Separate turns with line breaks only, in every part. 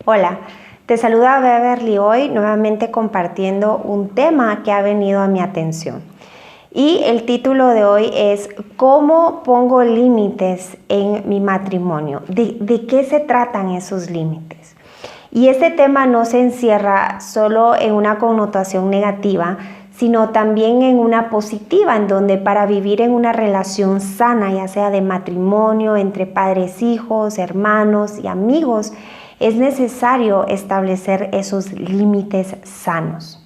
Hola, te saluda Beverly hoy nuevamente compartiendo un tema que ha venido a mi atención. Y el título de hoy es ¿Cómo pongo límites en mi matrimonio? ¿De qué se tratan esos límites? Y este tema no se encierra solo en una connotación negativa, sino también en una positiva, en donde para vivir en una relación sana, ya sea de matrimonio, entre padres, hijos, hermanos y amigos, es necesario establecer esos límites sanos.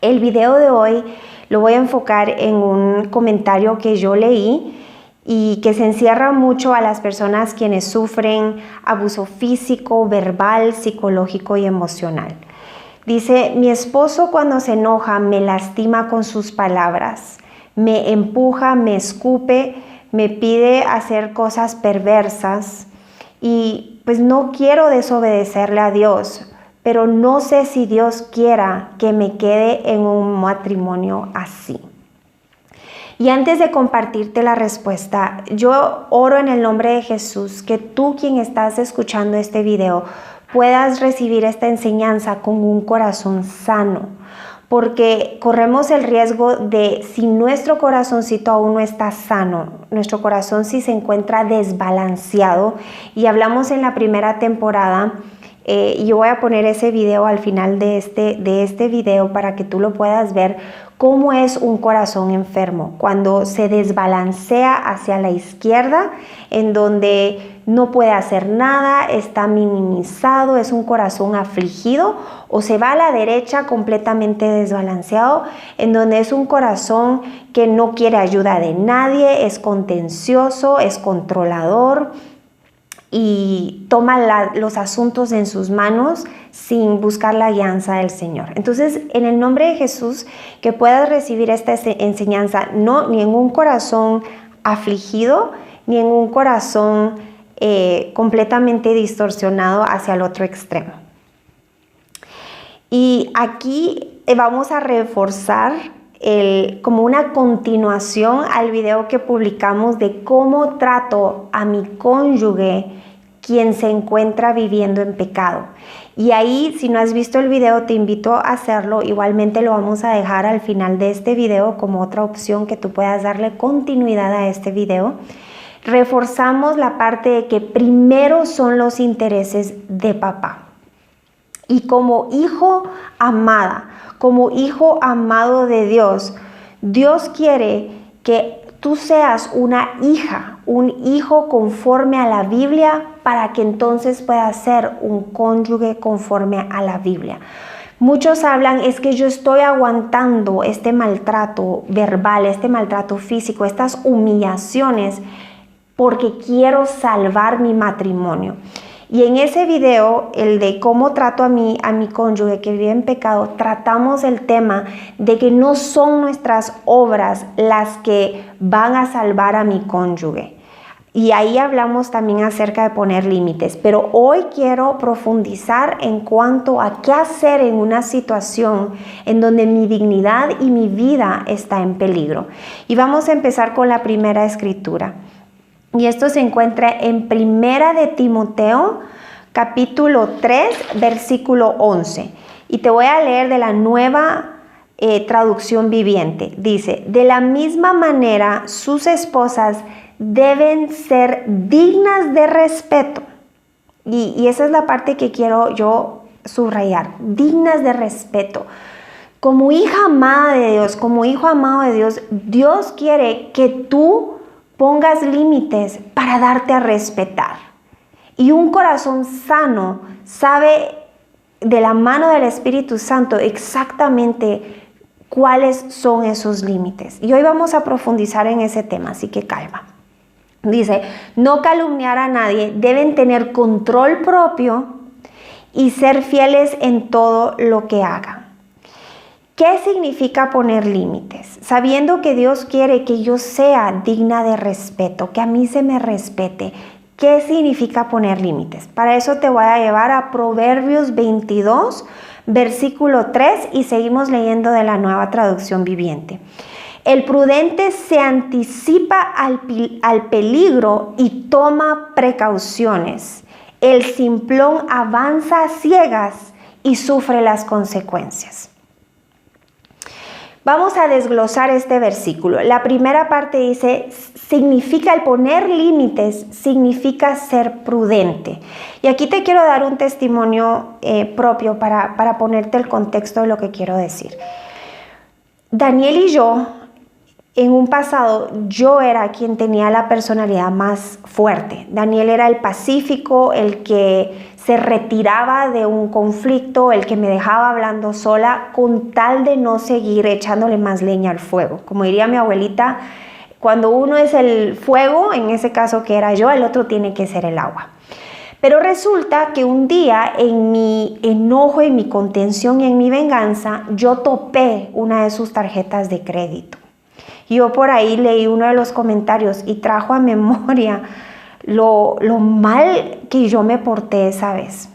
El video de hoy lo voy a enfocar en un comentario que yo leí y que se encierra mucho a las personas quienes sufren abuso físico, verbal, psicológico y emocional. Dice: mi esposo cuando se enoja me lastima con sus palabras, me empuja, me escupe, me pide hacer cosas perversas y pues no quiero desobedecerle a Dios, pero no sé si Dios quiera que me quede en un matrimonio así. Y antes de compartirte la respuesta, yo oro en el nombre de Jesús que tú, quien estás escuchando este video, puedas recibir esta enseñanza con un corazón sano, porque corremos el riesgo de, si nuestro corazoncito aún no está sano, nuestro corazón si se encuentra desbalanceado, y hablamos en la primera temporada, y yo voy a poner ese video al final de este video para que tú lo puedas ver, cómo es un corazón enfermo, cuando se desbalancea hacia la izquierda, en donde no puede hacer nada, está minimizado, es un corazón afligido, o se va a la derecha completamente desbalanceado, en donde es un corazón que no quiere ayuda de nadie, es contencioso, es controlador y toma los asuntos en sus manos sin buscar la guianza del Señor. Entonces, en el nombre de Jesús, que puedas recibir esta enseñanza, no ni en un corazón afligido, ni en un corazón completamente distorsionado hacia el otro extremo. Y aquí vamos a reforzar como una continuación al video que publicamos de cómo trato a mi cónyuge quien se encuentra viviendo en pecado. Y ahí, si no has visto el video, te invito a hacerlo. Igualmente lo vamos a dejar al final de este video como otra opción que tú puedas darle continuidad a este video. Reforzamos la parte de que primero son los intereses de papá. Y como hijo amada, como hijo amado de Dios, Dios quiere que tú seas una hija, un hijo conforme a la Biblia, para que entonces puedas ser un cónyuge conforme a la Biblia. Muchos hablan, es que yo estoy aguantando este maltrato verbal, este maltrato físico, estas humillaciones, porque quiero salvar mi matrimonio. Y en ese video, el de cómo trato a mi cónyuge que vive en pecado, tratamos el tema de que no son nuestras obras las que van a salvar a mi cónyuge. Y ahí hablamos también acerca de poner límites. Pero hoy quiero profundizar en cuanto a qué hacer en una situación en donde mi dignidad y mi vida está en peligro. Y vamos a empezar con la primera escritura. Y esto se encuentra en Primera de Timoteo, capítulo 3, versículo 11. Y te voy a leer de la Nueva Traducción Viviente. Dice: de la misma manera, sus esposas deben ser dignas de respeto. Y esa es la parte que quiero yo subrayar. Dignas de respeto. Como hija amada de Dios, como hijo amado de Dios, Dios quiere que tú pongas límites para darte a respetar. Y un corazón sano sabe de la mano del Espíritu Santo exactamente cuáles son esos límites. Y hoy vamos a profundizar en ese tema, así que calma. Dice: no calumniar a nadie, deben tener control propio y ser fieles en todo lo que hagan. ¿Qué significa poner límites? Sabiendo que Dios quiere que yo sea digna de respeto, que a mí se me respete. ¿Qué significa poner límites? Para eso te voy a llevar a Proverbios 22, versículo 3, y seguimos leyendo de la Nueva Traducción Viviente. El prudente se anticipa al peligro y toma precauciones. El simplón avanza a ciegas y sufre las consecuencias. Vamos a desglosar este versículo. La primera parte dice, significa el poner límites, significa ser prudente. Y aquí te quiero dar un testimonio propio para ponerte el contexto de lo que quiero decir. Daniel y yo, en un pasado, yo era quien tenía la personalidad más fuerte. Daniel era el pacífico, el que se retiraba de un conflicto, el que me dejaba hablando sola con tal de no seguir echándole más leña al fuego. Como diría mi abuelita, cuando uno es el fuego, en ese caso que era yo, el otro tiene que ser el agua. Pero resulta que un día en mi enojo, en mi contención y en mi venganza, yo topé una de sus tarjetas de crédito. Yo por ahí leí uno de los comentarios y trajo a memoria lo mal que yo me porté esa vez.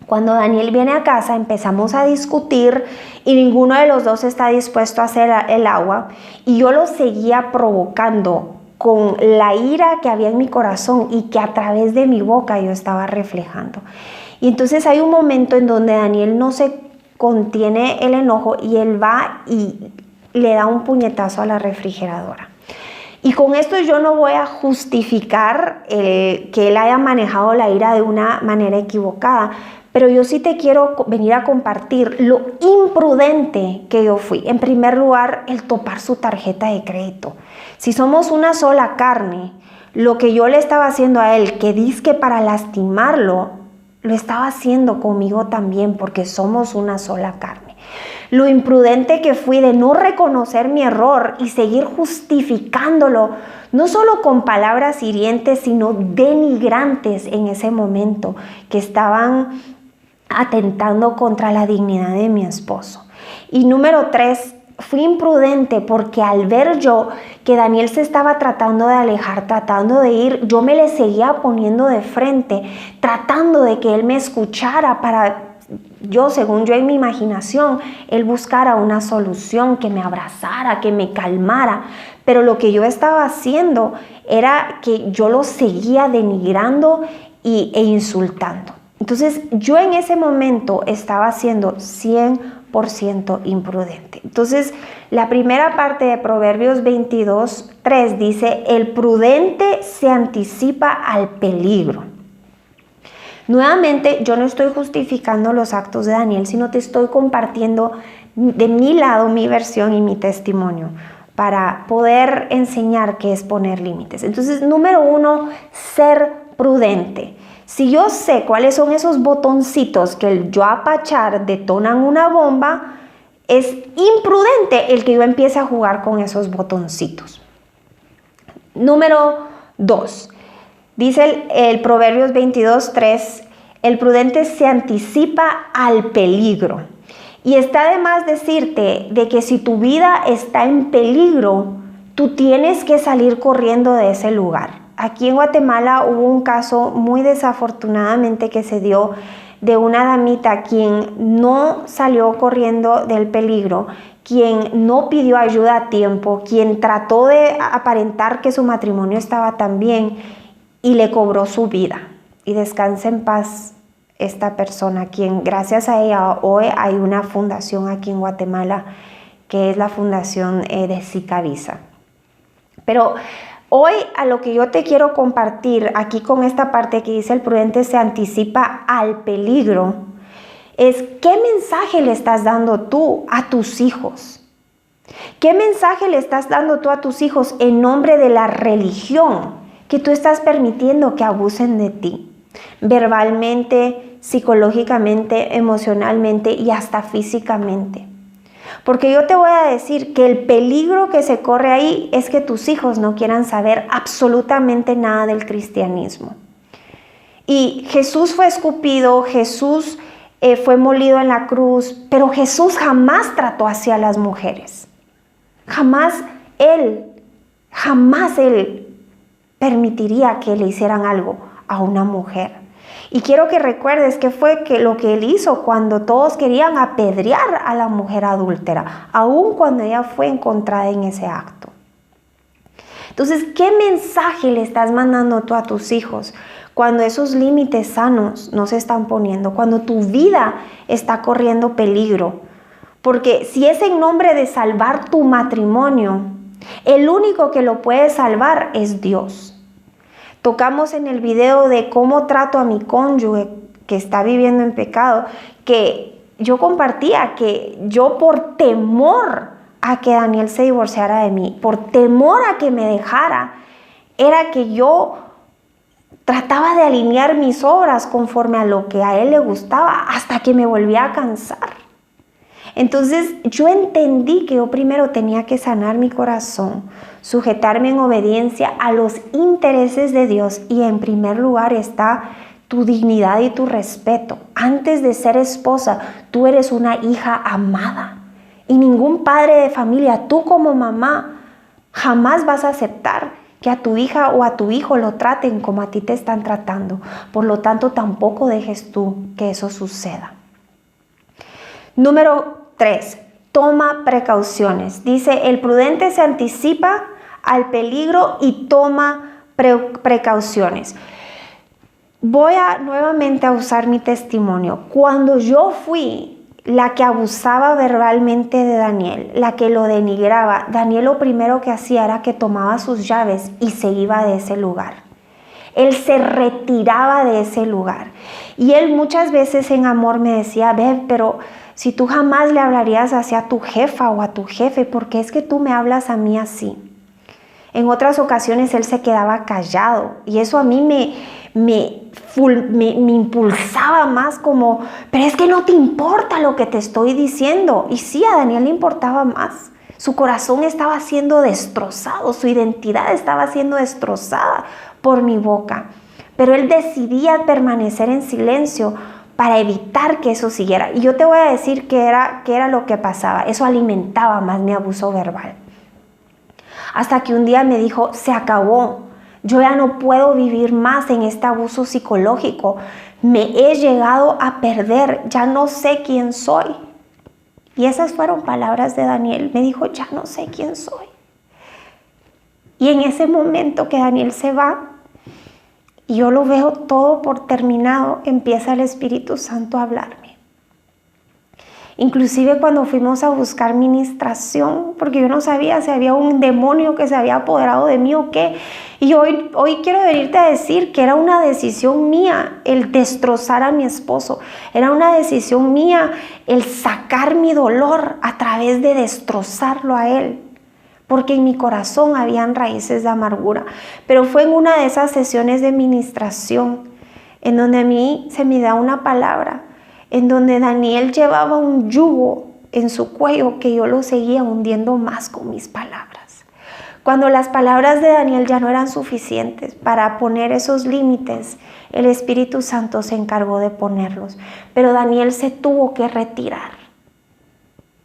Cuando Daniel viene a casa empezamos a discutir y ninguno de los dos está dispuesto a hacer el agua y yo lo seguía provocando con la ira que había en mi corazón y que a través de mi boca yo estaba reflejando. Y entonces hay un momento en donde Daniel no se contiene el enojo y él va y le da un puñetazo a la refrigeradora. Y con esto yo no voy a justificar que él haya manejado la ira de una manera equivocada, pero yo sí te quiero venir a compartir lo imprudente que yo fui. En primer lugar, el topar su tarjeta de crédito. Si somos una sola carne, lo que yo le estaba haciendo a él, que dizque para lastimarlo, lo estaba haciendo conmigo también, porque somos una sola carne. Lo imprudente que fui de no reconocer mi error y seguir justificándolo, no solo con palabras hirientes, sino denigrantes en ese momento, que estaban atentando contra la dignidad de mi esposo. Y número 3, fui imprudente porque al ver yo que Daniel se estaba tratando de alejar, tratando de ir, yo me le seguía poniendo de frente, tratando de que él me escuchara para yo, según yo en mi imaginación, él buscara una solución, que me abrazara, que me calmara. Pero lo que yo estaba haciendo era que yo lo seguía denigrando e insultando. Entonces yo en ese momento estaba siendo 100% imprudente. Entonces la primera parte de Proverbios 22:3 dice, el prudente se anticipa al peligro. Nuevamente, yo no estoy justificando los actos de Daniel, sino te estoy compartiendo de mi lado mi versión y mi testimonio para poder enseñar qué es poner límites. Entonces, número 1, ser prudente. Si yo sé cuáles son esos botoncitos que el yo apachar detonan una bomba, es imprudente el que yo empiece a jugar con esos botoncitos. Número 2. Dice el Proverbios 22:3, el prudente se anticipa al peligro. Y está de más decirte de que si tu vida está en peligro, tú tienes que salir corriendo de ese lugar. Aquí en Guatemala hubo un caso muy desafortunadamente que se dio de una damita quien no salió corriendo del peligro, quien no pidió ayuda a tiempo, quien trató de aparentar que su matrimonio estaba tan bien y le cobró su vida. Y descanse en paz esta persona, quien gracias a ella hoy hay una fundación aquí en Guatemala que es la fundación de Sicavisa. Pero hoy a lo que yo te quiero compartir aquí con esta parte que dice el prudente se anticipa al peligro, es qué mensaje le estás dando tú a tus hijos. ¿Qué mensaje le estás dando tú a tus hijos en nombre de la religión que tú estás permitiendo que abusen de ti? Verbalmente, psicológicamente, emocionalmente y hasta físicamente. Porque yo te voy a decir que el peligro que se corre ahí es que tus hijos no quieran saber absolutamente nada del cristianismo. Y Jesús fue escupido, Jesús fue molido en la cruz, pero Jesús jamás trató así a las mujeres. Jamás Él permitiría que le hicieran algo a una mujer. Y quiero que recuerdes que fue lo que él hizo cuando todos querían apedrear a la mujer adúltera, aun cuando ella fue encontrada en ese acto. Entonces, ¿qué mensaje le estás mandando tú a tus hijos cuando esos límites sanos no se están poniendo, cuando tu vida está corriendo peligro. Porque si es en nombre de salvar tu matrimonio, el único que lo puede salvar es Dios. Tocamos en el video de cómo trato a mi cónyuge que está viviendo en pecado, que yo compartía que yo por temor a que Daniel se divorciara de mí, por temor a que me dejara, era que yo trataba de alinear mis obras conforme a lo que a él le gustaba hasta que me volvía a cansar. Entonces yo entendí que yo primero tenía que sanar mi corazón, sujetarme en obediencia a los intereses de Dios, y en primer lugar está tu dignidad y tu respeto. Antes de ser esposa, tú eres una hija amada. Y ningún padre de familia, tú como mamá, jamás vas a aceptar que a tu hija o a tu hijo lo traten como a ti te están tratando. Por lo tanto, tampoco dejes tú que eso suceda. Número 3. Toma precauciones. Dice, el prudente se anticipa al peligro y toma precauciones. Voy nuevamente a usar mi testimonio. Cuando yo fui la que abusaba verbalmente de Daniel, la que lo denigraba, Daniel lo primero que hacía era que tomaba sus llaves y se iba de ese lugar. Él se retiraba de ese lugar. Y él muchas veces en amor me decía, Bev, pero si tú jamás le hablarías así a tu jefa o a tu jefe, ¿por qué es que tú me hablas a mí así? En otras ocasiones él se quedaba callado y eso a mí me impulsaba más como, pero es que no te importa lo que te estoy diciendo. Y sí, a Daniel le importaba más. Su corazón estaba siendo destrozado, su identidad estaba siendo destrozada por mi boca. Pero él decidía permanecer en silencio para evitar que eso siguiera. Y yo te voy a decir qué era lo que pasaba. Eso alimentaba más mi abuso verbal. Hasta que un día me dijo, se acabó. Yo ya no puedo vivir más en este abuso psicológico. Me he llegado a perder. Ya no sé quién soy. Y esas fueron palabras de Daniel. Me dijo, ya no sé quién soy. Y en ese momento que Daniel se va, y yo lo veo todo por terminado, empieza el Espíritu Santo a hablarme. Inclusive cuando fuimos a buscar ministración, porque yo no sabía si había un demonio que se había apoderado de mí o qué. Y hoy quiero venirte a decir que era una decisión mía el destrozar a mi esposo. Era una decisión mía el sacar mi dolor a través de destrozarlo a él. Porque en mi corazón habían raíces de amargura. Pero fue en una de esas sesiones de ministración en donde a mí se me da una palabra, en donde Daniel llevaba un yugo en su cuello que yo lo seguía hundiendo más con mis palabras. Cuando las palabras de Daniel ya no eran suficientes para poner esos límites, el Espíritu Santo se encargó de ponerlos. Pero Daniel se tuvo que retirar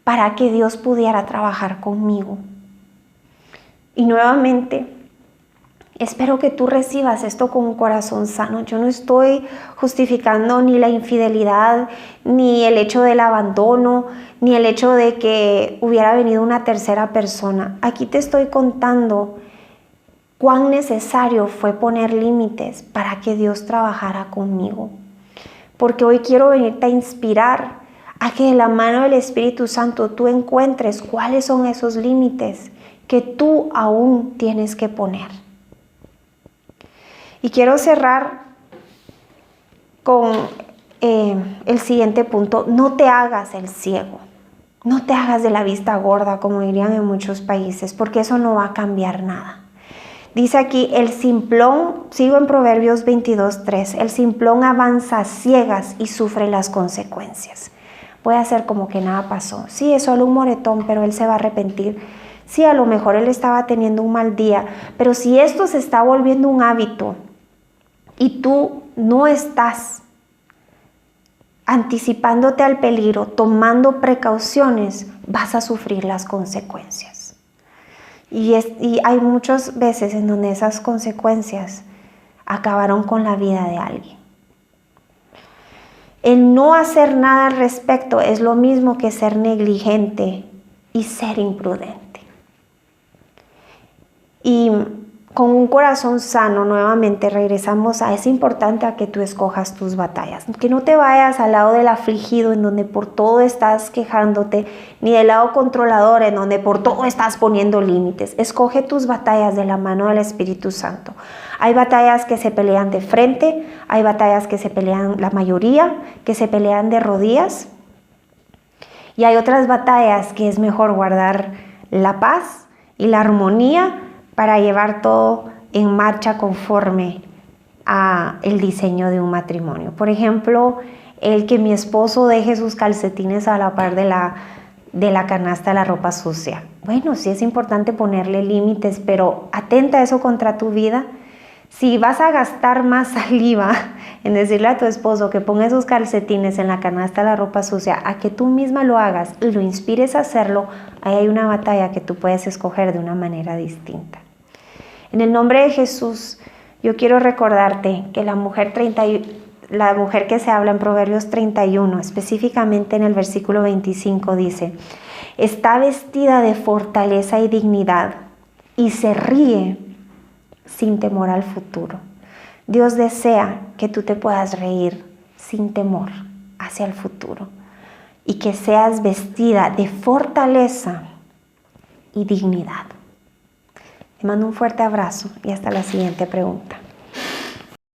para que Dios pudiera trabajar conmigo. Y nuevamente, espero que tú recibas esto con un corazón sano. Yo no estoy justificando ni la infidelidad, ni el hecho del abandono, ni el hecho de que hubiera venido una tercera persona. Aquí te estoy contando cuán necesario fue poner límites para que Dios trabajara conmigo. Porque hoy quiero venirte a inspirar a que de la mano del Espíritu Santo tú encuentres cuáles son esos límites que tú aún tienes que poner. Y quiero cerrar con el siguiente punto. No te hagas el ciego. No te hagas de la vista gorda, como dirían en muchos países, porque eso no va a cambiar nada. Dice aquí, el simplón, sigo en Proverbios 22:3, el simplón avanza a ciegas y sufre las consecuencias. Voy a hacer como que nada pasó. Sí, es solo un moretón, pero él se va a arrepentir. Sí, a lo mejor él estaba teniendo un mal día, pero si esto se está volviendo un hábito y tú no estás anticipándote al peligro, tomando precauciones, vas a sufrir las consecuencias. Y hay muchas veces en donde esas consecuencias acabaron con la vida de alguien. El no hacer nada al respecto es lo mismo que ser negligente y ser imprudente. Y con un corazón sano, nuevamente regresamos a, es importante a que tú escojas tus batallas, que no te vayas al lado del afligido en donde por todo estás quejándote, ni del lado controlador en donde por todo estás poniendo límites. Escoge tus batallas de la mano del Espíritu Santo. Hay batallas que se pelean de frente, hay batallas que se pelean, la mayoría, que se pelean de rodillas, y hay otras batallas que es mejor guardar la paz y la armonía para llevar todo en marcha conforme a el diseño de un matrimonio. Por ejemplo, el que mi esposo deje sus calcetines a la par de la canasta de la ropa sucia. Bueno, sí es importante ponerle límites, pero atenta a eso contra tu vida. Si vas a gastar más saliva en decirle a tu esposo que ponga esos calcetines en la canasta de la ropa sucia, a que tú misma lo hagas y lo inspires a hacerlo, ahí hay una batalla que tú puedes escoger de una manera distinta. En el nombre de Jesús, yo quiero recordarte que la mujer que se habla en Proverbios 31, específicamente en el versículo 25, dice: está vestida de fortaleza y dignidad y se ríe sin temor al futuro. Dios desea que tú te puedas reír sin temor hacia el futuro y que seas vestida de fortaleza y dignidad. Te mando un fuerte abrazo y hasta la siguiente pregunta.